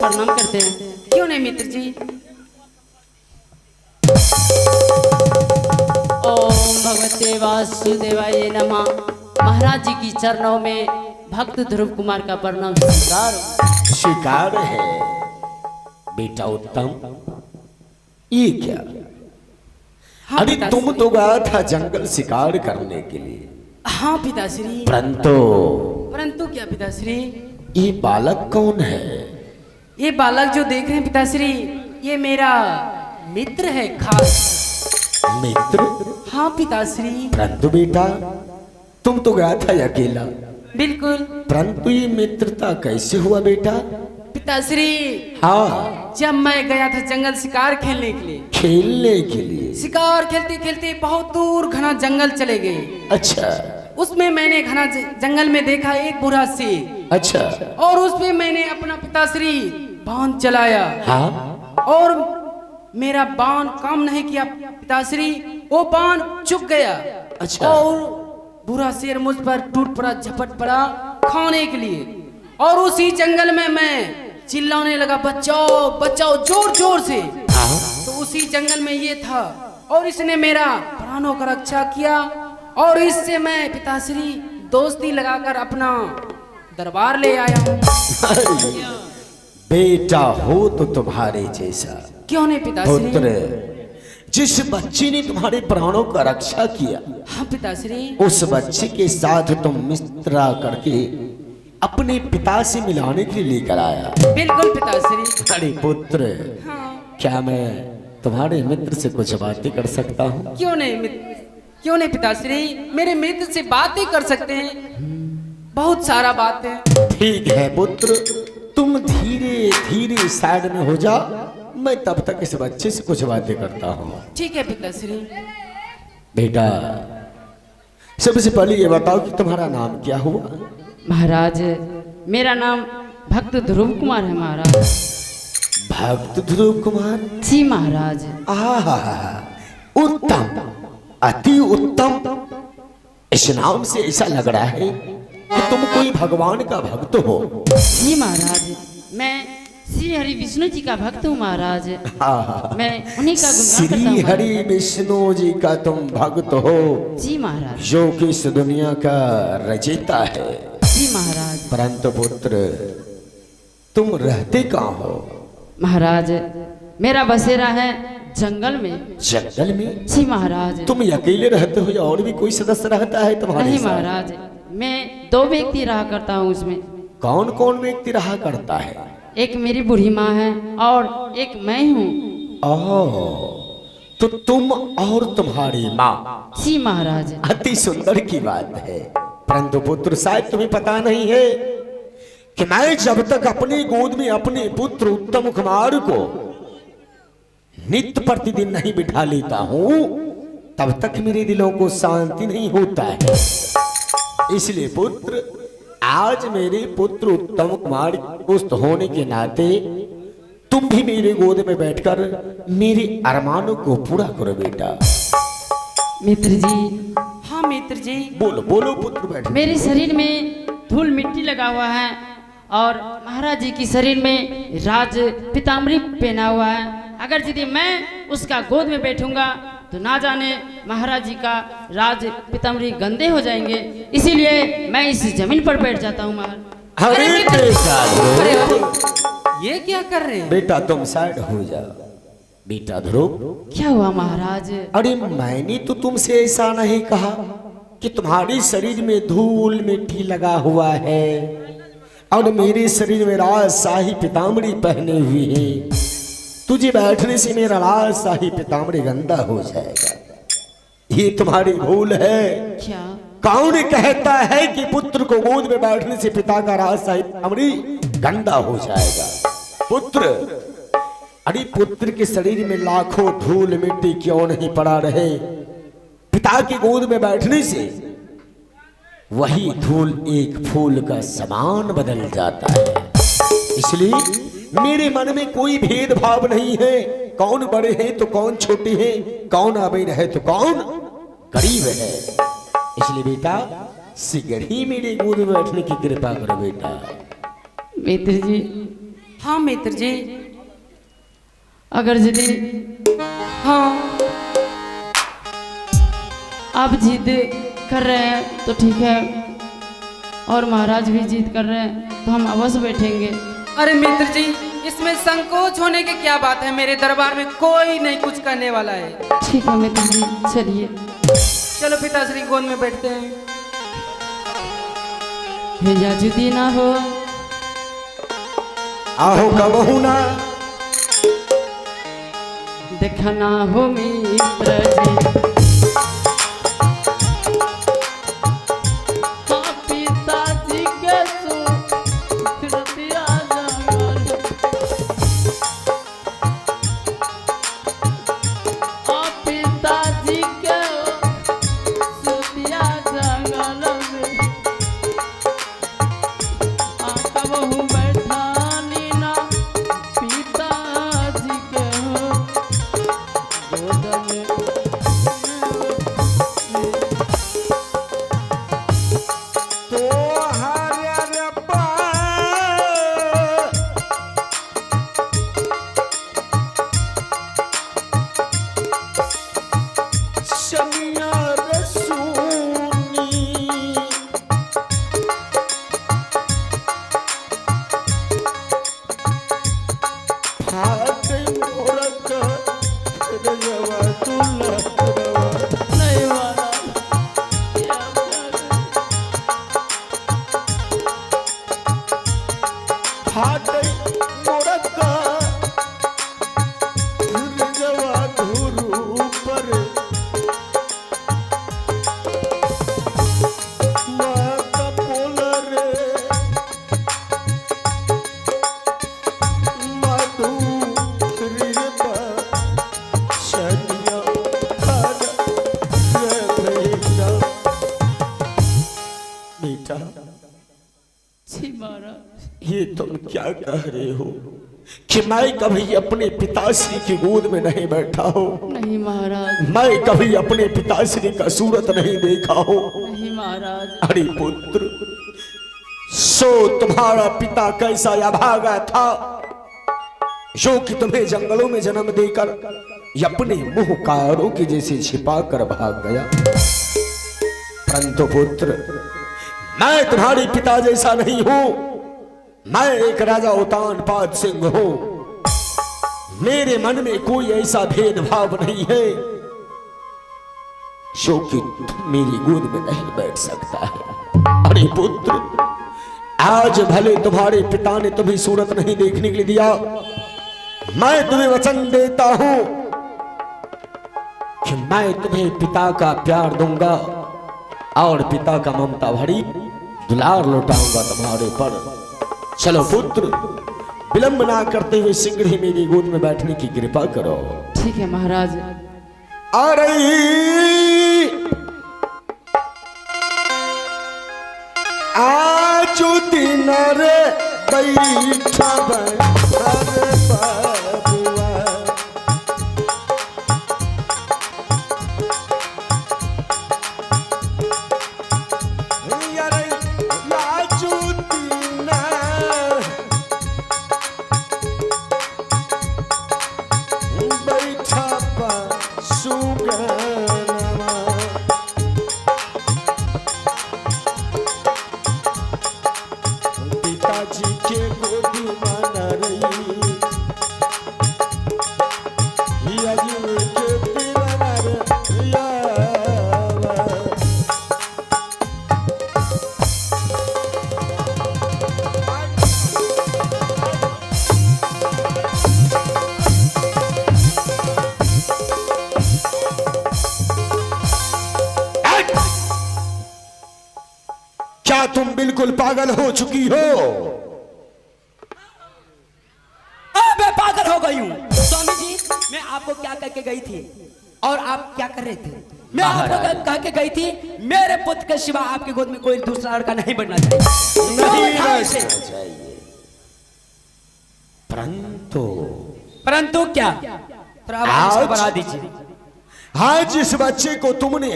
प्रणाम करते हैं, क्यों नहीं मित्र जी। ओम भगवते वासुदेवाय नमः। महाराज जी की चरणों में भक्त ध्रुव कुमार का प्रणाम स्वीकार है बेटा उत्तम। ये क्या? हाँ, अरे तुम तो गया था जंगल शिकार करने के लिए। हाँ पिताश्री। परंतु क्या पिताश्री? ये बालक कौन है? ये बालक जो देख रहे हैं पिताश्री, ये मेरा मित्र है खास। मित्र? हाँ पिताश्री। परंतु बेटा तुम तो गया था अकेला। बिल्कुल। परंतु ये मित्रता कैसे हुआ बेटा? पिताश्री हाँ, जब मैं गया था जंगल शिकार खेलने के लिए, शिकार खेलते खेलते बहुत दूर घना जंगल चले गए। अच्छा। उसमें मैंने घना जंगल में देखा एक बुरा शेर। अच्छा। और उसमें मैंने अपना पिताश्री बाण चलाया। हाँ। और मेरा बाण काम नहीं किया पिताश्री, वो बाण चुक गया। अच्छा। और बुरा शेर मुझ पर टूट पड़ा, झपट पड़ा खाने के लिए। और उसी जंगल में मैं चिल्लाने लगा, बचाओ बचाओ, जोर जोर से। तो उसी जंगल में ये था और इसने मेरा प्राणों का रक्षा किया। और इससे मैं पिताश्री दोस्ती लगाकर अपना दरबार ले आया हूँ। बेटा हो तो तुम्हारे जैसा। क्यों नहीं पिताश्री? पुत्र, जिस बच्ची ने तुम्हारे प्राणों का रक्षा किया, हाँ पिताश्री, उस बच्चे के साथ तुम मित्रा करके अपने पिता से मिलाने के लिए लेकर आया। बिल्कुल पिताश्री। अरे पुत्र, हाँ। क्या मैं तुम्हारे मित्र से कुछ बातें कर सकता हूँ? क्यों नहीं पिताश्री, मेरे मित्र से बातें कर सकते हैं, बहुत सारा बात है। ठीक है पुत्र, तुम धीरे धीरे साइड में हो जा, मैं तब तक इस बच्चे से कुछ बातें करता हूँ। ठीक है पिताश्री। बेटा सबसे पहले ये बताओ कि तुम्हारा नाम क्या हुआ? महाराज मेरा नाम भक्त ध्रुव कुमार है महाराज। भक्त ध्रुव कुमार? जी महाराज। उत्तम, अति उत्तम। इस नाम से ऐसा लग रहा है कि तुम कोई भगवान का भक्त हो। जी महाराज, मैं श्री हरि विष्णु जी का भक्त हूँ महाराज। मैं उन्हीं का गुणगान करता हूँ। श्री हरि विष्णु जी का तुम भक्त हो? जी महाराज। जो कि इस दुनिया का रचयिता है। जी महाराज। परंतु पुत्र तुम रहते कहाँ हो? महाराज मेरा बसेरा है जंगल में। जंगल में? जी महाराज। तुम अकेले रहते हो या और भी कोई सदस्य रहता है तुम्हारे नहीं साथ? महाराज, मैं 2 व्यक्ति रहा करता हूँ उसमें। कौन कौन व्यक्ति रहा करता है? एक मेरी बूढ़ी माँ है और एक मैं हूँ। तो तुम और तुम्हारी माँ? जी महाराज। अति सुंदर की बात है। परंतु पुत्र शायद तुम्हें पता नहीं है कि मैं जब तक अपनी गोद में अपने पुत्र उत्तम कुमार को नित्य प्रतिदिन नहीं बिठा लेता हूँ, तब तक मेरे दिलों को शांति नहीं होता है। इसलिए पुत्र, आज मेरे पुत्र उत्तम कुमार पुस्त होने के नाते तुम भी मेरे गोद में बैठकर मेरे अरमानों को पूरा करो बेटा। मित्र जी। हाँ मित्र जी। बोलो बोलो पुत्र, बैठो। मेरे शरीर में धूल मिट्टी लगा हुआ है और महाराज जी की शरीर में राज पीताम्बरी पहना हुआ है। अगर यदि मैं उसका गोद में बैठूंगा तो ना जाने महाराज जी का राज पीताम्बरी गंदे हो जाएंगे, इसीलिए मैं इस जमीन पर बैठ जाता हूँ महाराज। अरे बेटा, ये क्या कर रहे हैं? बेटा तुम साइड हो जाओ। बेटा ध्रुव, क्या हुआ महाराज? अरे मैंने तो तुमसे ऐसा नहीं कहा कि तुम्हारे शरीर में धूल मिट्टी लगा हुआ है और मेरे शरीर में राज शाही पीताम्बरी पहने हुए है। तुझे बैठने से मेरा राज शाही पीताम्बरी गंदा हो जाएगा। ये तुम्हारी भूल है। क्या? कौन कहता है कि पुत्र को गोद में बैठने से पिता का राज शाही पीताम्बरी गंदा हो जाएगा? पुत्र, अरे पुत्र के शरीर में लाखों धूल मिट्टी क्यों नहीं पड़ा रहे, पिता की गोद में बैठने से वही धूल एक फूल का समान बदल जाता है। इसलिए मेरे मन में कोई भेदभाव नहीं है। कौन बड़े हैं तो कौन छोटे हैं, कौन अमीर है तो कौन गरीब है। इसलिए बेटा शीघ्र ही मेरे गोद में बैठने की कृपा करो बेटा। मित्र जी। हाँ मित्र जी। अगर यदि हाँ आप जिद कर रहे हैं तो ठीक है, और महाराज भी जिद कर रहे हैं तो हम अवश्य बैठेंगे। अरे मित्र जी, इसमें संकोच होने की क्या बात है, मेरे दरबार में कोई नहीं कुछ करने वाला है। ठीक है मित्र जी, चलिए। चलो पिताश्री गोद में बैठते हैं। भेजा जुदी ना हो, आहो कबहू ना, देखा ना हो मित्र जी। हाँ, पिताजी के सुरतिया जंगल, हाँ, पिताजी के सुरतिया जंगल में, हाँ, कबहू बैठानी ना पिताजी के हो गोद में। तो हरे रब्बा शमिया रसूनी फाटे मोरक रजवा तुलरवा नहीं वाला क्या करे? फाटे मोरक रजवा धुरु पर माता पोलरे मधु रिबा शनिया हर बेटा बेटा छी महाराज, ये तुम क्या कह रहे हो कि मैं कभी अपने पिताश्री की गोद में नहीं बैठा हो, नहीं महाराज, मैं कभी अपने पिताश्री का सूरत नहीं देखा हो। नहीं महाराज। अरे पुत्र, सो तुम्हारा पिता कैसा अभागा था जो कि तुम्हें जंगलों में जन्म देकर अपने मुंह कारों की जैसे छिपा कर भाग गया। परंतु पुत्र, मैं तुम्हारे पिता जैसा नहीं हूं, मैं एक राजा उतानपाद सिंह हूं। मेरे मन में कोई ऐसा भेदभाव नहीं है जो कि तुम मेरी गोद में नहीं बैठ सकता है। अरे पुत्र, आज भले तुम्हारे पिता ने तुम्हें सूरत नहीं देखने के लिए दिया, मैं तुम्हें वचन देता हूं कि मैं तुम्हें पिता का प्यार दूंगा और पिता का ममता भरी दुलार लौटाऊंगा तुम्हारे पर। चलो पुत्र, विलंब ना करते हुए शीघ्र ही मेरी गोद में बैठने की कृपा करो। ठीक है महाराज। अरे आज दिन रे बैठा अरे बाबुआ, अरे आजू दिन बैठा सुगनमा, पिताजी के गोदी माना रही, पियाजी के पिलाना रे यावा। क्या तुम बिल्कुल पागल हो चुकी हो? मैं पागल हो गई हूँ स्वामी जी। मैं आपको क्या कह के गई थी और आप क्या कर रहे थे? मैं आपको कह के गई थी मेरे पुत्र के सिवा आपकी गोद में कोई दूसरा लड़का नहीं बनना चाहिए। नहीं क्यों था रहना इसे? चाहिए, परंतु परंतु क्या? तो अब आप इसको बढ़ा दीजिए। आज इस बच्चे को तुमने